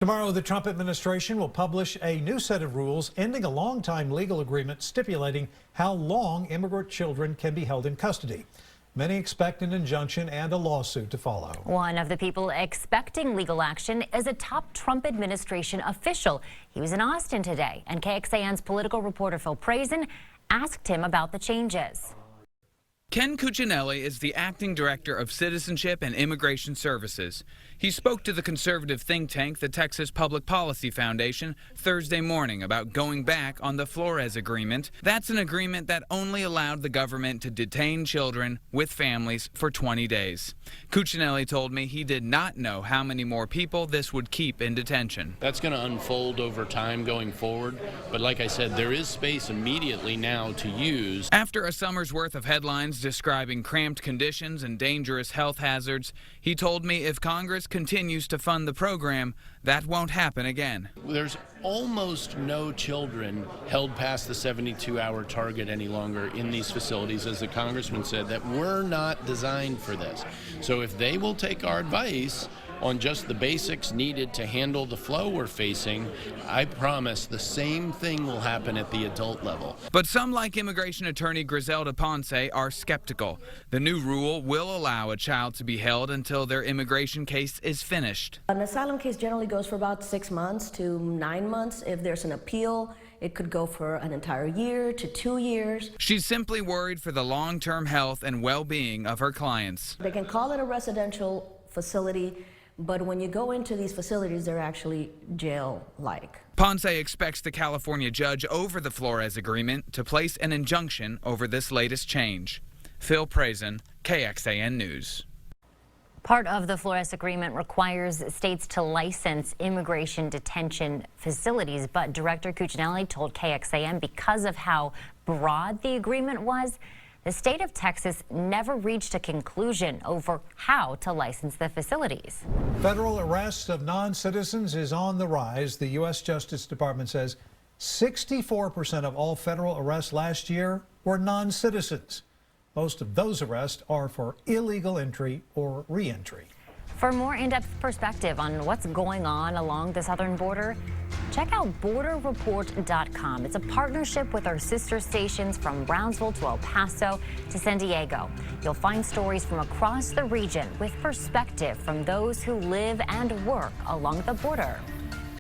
Tomorrow, the Trump administration will publish a new set of rules ending a long-time legal agreement stipulating how long immigrant children can be held in custody. Many expect an injunction and a lawsuit to follow. One of the people expecting legal action is a top Trump administration official. He was in Austin today, and KXAN's political reporter Phil Prazan asked him about the changes. Ken Cuccinelli is the acting director of Citizenship and Immigration Services. He spoke to the conservative think tank, the Texas Public Policy Foundation, Thursday morning about going back on the Flores Agreement. That's an agreement that only allowed the government to detain children with families for 20 days. Cuccinelli told me he did not know how many more people this would keep in detention. That's going to unfold over time going forward, but like I said, there is space immediately now to use. After a summer's worth of headlines describing cramped conditions and dangerous health hazards, he told me if Congress continues to fund the program, that won't happen again. There's almost no children held past the 72-hour target any longer in these facilities, as the congressman said, that were not designed for this. So if they will take our advice on just the basics needed to handle the flow we're facing, I promise the same thing will happen at the adult level. But some, like immigration attorney Griselda Ponce, are skeptical. The new rule will allow a child to be held until their immigration case is finished. An asylum case generally goes for about 6 months to 9 months. If there's an appeal, it could go for an entire year to 2 years. She's simply worried for the long-term health and well-being of her clients. They can call it a residential facility, but when you go into these facilities, they're actually jail-like. Ponce expects the California judge over the Flores Agreement to place an injunction over this latest change. Phil Prazan, KXAN News. Part of the Flores Agreement requires states to license immigration detention facilities, but Director Cuccinelli told KXAN because of how broad the agreement was, the state of Texas never reached a conclusion over how to license the facilities. Federal arrests of non-citizens is on the rise. The U.S. Justice Department says 64% of all federal arrests last year were non-citizens. Most of those arrests are for illegal entry or re-entry. For more in-depth perspective on what's going on along the southern border, check out BorderReport.com. It's a partnership with our sister stations from Brownsville to El Paso to San Diego. You'll find stories from across the region with perspective from those who live and work along the border.